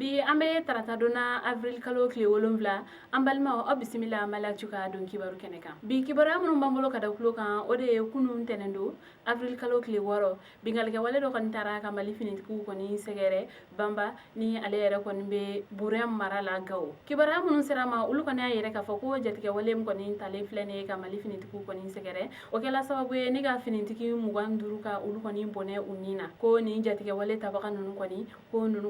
bi ambe tarata dona avril kalo kile wolonvla ambalma o bisimila malak ka don kibaru keneka bi kibara mun bambolo kada kulo kan ode kunun tenendo avril kalo kile woro bingal ke wale do kan tara ka mali finit ku ko ni segere bamba ni ale yere ko be burem marala gaw kibara mun sirama ulu ko na yere ka fako jatike wale ko ni tale flene ka mali finit ku ko ni segere o kala sababu ni ga finitiki mugan duru ka ulu ko ni bone unina ko ni jatike wale tabaka nunu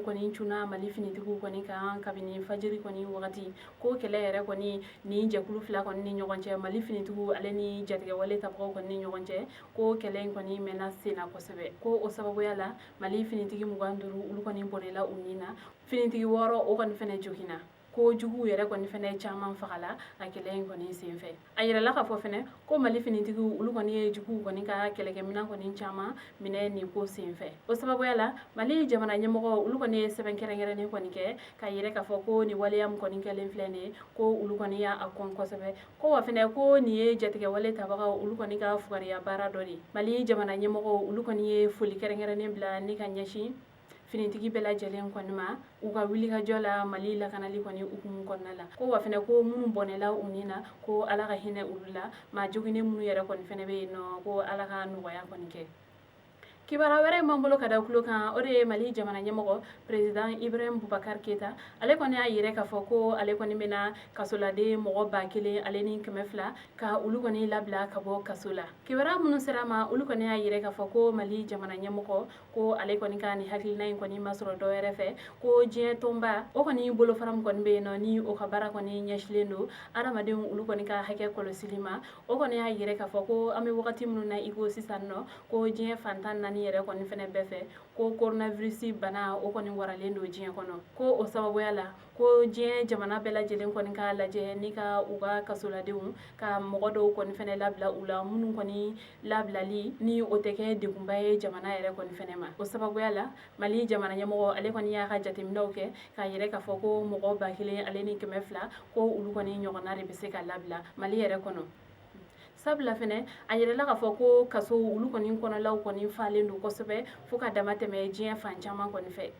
ko ni chuna mali finitigu koni kan kabini fajiri koni wakati ko kele yere koni ni jakulu fila koni ni ɲɔgɔn mali finitigu ale ni jatige wale tabagaw koni ni ɲɔgɔn cɛ ko kele koni mena sena kosɛbɛ ko o sababuya la mali finitigi mugan duru ulu koni bonela unina finitigi wɔɔrɔ o koni fɛnɛ jogina ko jugu yɛrɛ kɔni fɛnɛ caman fagala a kɛlɛ kɔni senfɛ a yirala ka fɔ fɛnɛ ko mali finitigi olu kɔni ye jugu kɔni ka kɛlɛkɛmina kɔni caman minɛ nin ko senfɛ o sababuya la mali jamana ɲɛmɔgɔ olu kɔni ye sɛbɛn kɛrɛnkɛrɛnnen kɔni kɛ ka yɛrɛ ka fɔ ko ni waleya mun kɔni kɛlen filɛ nin ko olu kɔni y'a kɔn kosɛbɛ ko wa fɛnɛ ko nin ye jatigɛ wale tabagaw olu kɔni ka fugariya baara dɔ de mali jamana ɲɛmɔgɔ olu kɔni ye foli kɛrɛnkɛrɛnnen bila ni ka ɲɛsin finitigi bɛɛ lajɛlen kɔni ma u ka wuli ka jɔ la mali lakanali kɔni ukumu kɔnɔna la ko wa fɛnɛ ko minnu bɔnɛla u ni na ko ala ka hinɛ olu la maa joginen minnu yɛrɛ kɔni fɛnɛ bɛ yen nɔ ko ala ka nɔgɔya kɔni kɛ kibara wɛrɛ man bolo ka da kulo kan o de ye mali jamana ɲɛmɔgɔ president ibrahim bubakar keta ale kɔni y'a yɛrɛ k'a fɔ ko ale kɔni bɛna kasoladen mɔgɔ 1000 ale ni 200 ka olu kɔni labila ka bɔ kaso la kibara minnu sera ma olu kɔni y'a yɛrɛ k'a fɔ ko mali jamana ɲɛmɔgɔ ko ale kɔni ka ni hakilina in kɔni ma sɔrɔ dɔ wɛrɛ fɛ ko diɲɛ tɔnba o kɔni bolofara min kɔni bɛ yen nɔ ni o ka baara kɔni ɲɛsilen don adamadenw olu kɔni ka hakɛ kɔlɔsili ma o kɔni y'a yɛrɛ k'a fɔ ko an bɛ wagati minnu na i ko sisan nɔ ko diɲɛ fantan naani yɛrɛ kɔni fɛnɛ bɛɛ fɛ ko coronavirus bana o kɔni waralen don diɲɛ kɔnɔ ko o sababuya la ko diɲɛ jamana bɛɛ lajɛlen kɔni ka lajɛ ni ka u ka kasoladenw ka mɔgɔ dɔw kɔni fɛnɛ labila u la minnu kɔni labilali ni o tɛ kɛ degunba ye jamana yɛrɛ kɔni fɛnɛ ma o sababuya la mali jamana ɲɛmɔgɔ ale kɔni y'a ka jateminɛw kɛ k'a yɛrɛ k'a fɔ ko mɔgɔ 1000 ale ni 200 ko olu kɔni ɲɔgɔnna de bɛ se ka labila mali yɛrɛ kɔnɔ sabula fɛnɛ a yɛrɛla k'a fɔ ko kaso olu kɔni kɔnɔlaw kɔni falen don kosɛbɛ fo ka dama tɛmɛ diɲɛ fan caman kɔni fɛ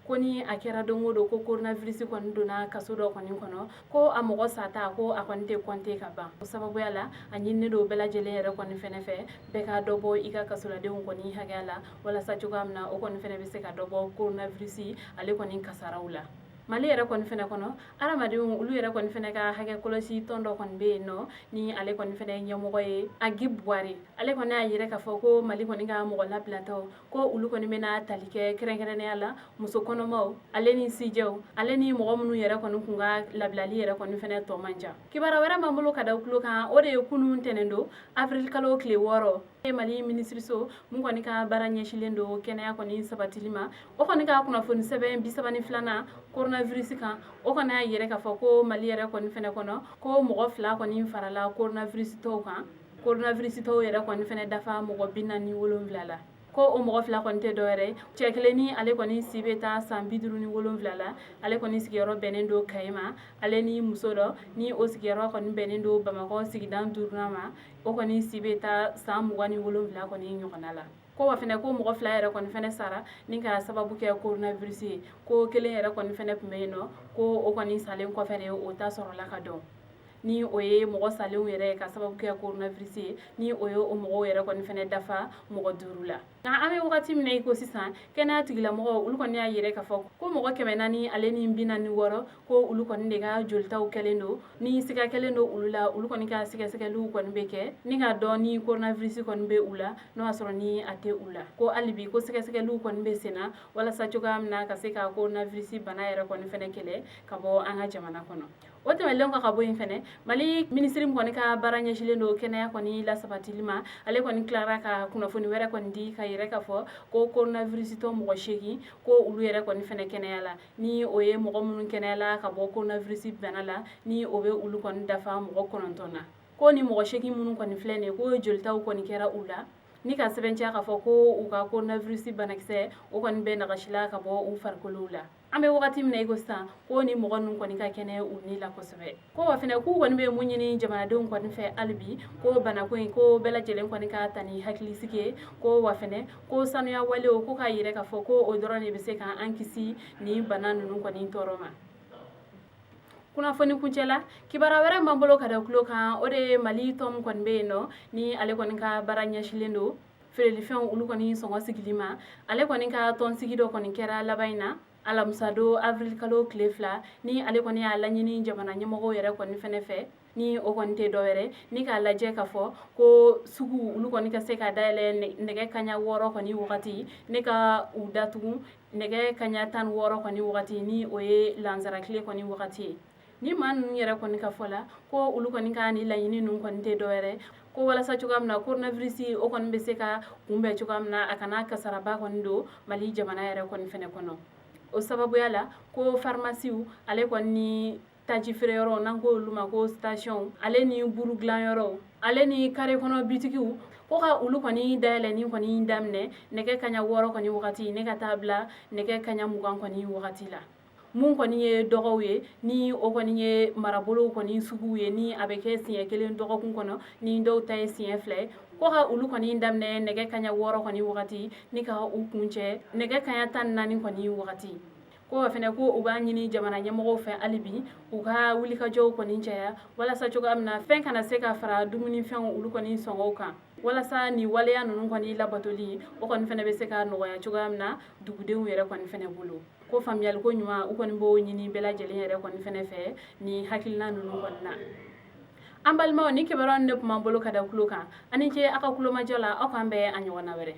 ko ni a kɛra don o don ko coronavirus kɔni donna kaso dɔ kɔni kɔnɔ ko a mɔgɔ sata ko a kɔni tɛ kɔnte ka ban o sababuya la a ɲininen don bɛɛ lajɛlen yɛrɛ kɔni fɛnɛ fɛ bɛɛ ka dɔ bɔ i ka kasoladenw kɔni hakɛya la walasa cogoya min na o kɔni fɛnɛ bɛ se ka dɔ bɔ coronavirus ale kɔni kasaraw la mali yɛrɛ kɔni fɛnɛ kɔnɔ adamadenw olu yɛrɛ kɔni fɛnɛ ka hakɛ kɔlɔsi tɔn dɔ kɔni bɛ yen nɔ ni ale kɔni fɛnɛ ɲɛmɔgɔ ye Agib Buware ale kɔni y'a yɛrɛ k'a fɔ ko mali kɔni ka mɔgɔ labilatɔ ko olu kɔni bɛna tali kɛ kɛrɛnkɛrɛnnenya la muso kɔnɔmaw ale ni sijɛw ale ni mɔgɔ minnu yɛrɛ kɔni kun ka labilali yɛrɛ kɔni fɛnɛ tɔ man ca kibara wɛrɛ m'an bolo ka da kulo kan o de ye kunun tɛnɛndo avril kalo tile 6 mali minisiriso mun kɔni ka baara ɲɛsilen don kɛnɛya kɔni sabatili ma o kɔni ka kunnafoni sɛbɛn 32 coronavirus kan o kɔni y'a yɛrɛ k'a fɔ ko mali yɛrɛ kɔni fɛnɛ kɔnɔ ko mɔgɔ 2 kɔni farala coronavirus tɔw kan coronavirus tɔw yɛrɛ kɔni fɛnɛ dafa mɔgɔ 47 la ko o mɔgɔ 2 kɔni tɛ dɔwɛrɛ cɛ kelen ni ale kɔni si bɛ taa san 57 la ale kɔni sigiyɔrɔ bɛnnen don kaye ma ale ni muso dɔ ni o sigiyɔrɔ kɔni bɛnnen don bamakɔ sigida 5nan ma o kɔni si bɛ taa san 27 kɔni ɲɔgɔnna la ko wa fɛnɛ ko mɔgɔ 2 yɛrɛ kɔni fɛnɛ sara ni ka sababu kɛ coronavirus ye ko kelen yɛrɛ kɔni fɛnɛ tun bɛ yen nɔ ko o kɔni salen kɔfɛ de o ta sɔrɔla ka dɔn ni o ye mɔgɔ salenw yɛrɛ ka sababu kɛ coronavirus ye ni o ye o mɔgɔw yɛrɛ kɔni fɛnɛ dafa mɔgɔ 5 la nka an bɛ wagati min na i ko sisan kɛnɛya tigilamɔgɔw olu kɔni y'a yɛrɛ k'a fɔ ko mɔgɔ 400 ale ni 46 ko olu kɔni de ka jolitaw kɛlen don ni siga kɛlen don olu la olu kɔni ka sɛgɛsɛgɛliw kɔni bɛ kɛ ni ka dɔn ni coronavirus kɔni bɛ u la n'o y'a sɔrɔ ni a tɛ u la ko hali bi ko sɛgɛsɛgɛliw kɔni bɛ sen na walasa cogoya min na ka se ka coronavirus bana yɛrɛ kɔni fɛnɛ kɛlɛ ka bɔ an ka jamana kɔnɔ o tɛmɛlen kɔ ka bɔ yen fɛnɛ mali minisiri kɔni ka baara ɲɛsilen don kɛnɛya kɔni lasabatili ma ale kɔni tilara ka kunnafoni wɛrɛ kɔni di ka yɛrɛ k'a fɔ ko coronavirus tɔ mɔgɔ 8 ko olu yɛrɛ kɔni fɛnɛ kɛnɛya la ni o ye mɔgɔ minnu kɛnɛya la ka bɔ coronavirus bana la ni o bɛ olu kɔni dafa mɔgɔ 9 na ko ni mɔgɔ 8 minnu kɔni filɛ nin ko jolitaw kɔni kɛra u la ni ka sɛbɛnciya k'a fɔ ko u ka coronavirus banakisɛ o kɔni bɛ nagasila ka bɔ u farikolow la an bɛ wagati min na i ko sisan ko ni mɔgɔ ninnu kɔni ka kɛnɛ u ni la kosɛbɛ ko wa fɛnɛ k'u kɔni bɛ mun ɲini jamanadenw kɔni fɛ hali bi ko bana ko in ko bɛɛ lajɛlen kɔni ka ta ni hakilisigi ye ko wa fɛnɛ ko sanuya walew ko k'a yɛrɛ k'a fɔ ko o dɔrɔn de bɛ se ka an kisi ni bana ninnu kɔni tɔɔrɔ ma kunnafoni kuncɛla kibara wɛrɛ m'an bolo ka da tulo kan o de ye mali tɔn kɔni bɛ yen nɔ ni ale kɔni ka baara ɲɛsilen don feerelifɛnw olu kɔni sɔngɔ sigili ma ale kɔni ka tɔnsigi dɔ kɔni kɛra laban in na alamisa don avril kalo tile 2 ni ale kɔni y'a laɲini jamana ɲɛmɔgɔw yɛrɛ kɔni fɛnɛ fɛ ni o kɔni tɛ dɔwɛrɛ ni k'a lajɛ k'a fɔ ko sugu olu kɔni ka se ka dayɛlɛ nɛgɛ kaɲa 6 kɔni wagati ne ka u datugu nɛgɛ kaɲa 16 kɔni wagati ni o ye lansara tile kɔni wagati ye ni maa ninnu yɛrɛ kɔni ka fɔ la ko olu kɔni ka ni laɲini ninnu kɔni tɛ dɔwɛrɛ ko walasa cogoya min na coronavirus o kɔni bɛ se ka kunbɛn cogoya min na a kana kasaraba kɔni don mali jamana yɛrɛ kɔni fɛnɛ kɔnɔ o sababuya la ko farmasiw ale kɔni ni taji feere yɔrɔ n'an ko olu ma ko station ale ni buru dilan yɔrɔ ale ni kare kɔnɔ bitikiw ko ka olu kɔni dayɛlɛ ni kɔni daminɛ nɛgɛ kaɲa 6 kɔni wagati ne ka taa bila nɛgɛ kaɲa 20 kɔni wagati la mun kɔni ye dɔgɔw ye ni o kɔni ye marabolow kɔni suguw ye ni a bɛ kɛ siɲɛ 1 dɔgɔkun kɔnɔ ni dɔw ta ye siɲɛ 2 ko ka olu kɔni daminɛ nɛgɛ kaɲa 6 kɔni wagati ni ka u kuncɛ nɛgɛ kaɲa 14 kɔni wagati ko wa fɛnɛ ko u b'a ɲini jamana ɲɛmɔgɔw fɛ hali bi u ka wulikajɔw kɔni caya walasa cogoya min na fɛn kana se ka fara dumunifɛnw olu kɔni sɔngɔw kan walasa ni waleya ninnu kɔni labatoli o kɔni fɛnɛ bɛ se ka nɔgɔya cogoya min na dugudenw yɛrɛ kɔni fɛnɛ bolo ko faamuyaliko ɲuman u kɔni b'o ɲini bɛɛ lajɛlen yɛrɛ kɔni fɛnɛ fɛ ni hakilina ninnu kɔni na an balimaw ni kibaruya ne tun b'an bolo ka da tulo kan ani ce aw ka kulomajɔ la aw k'an bɛn a ɲɔgɔnna wɛrɛ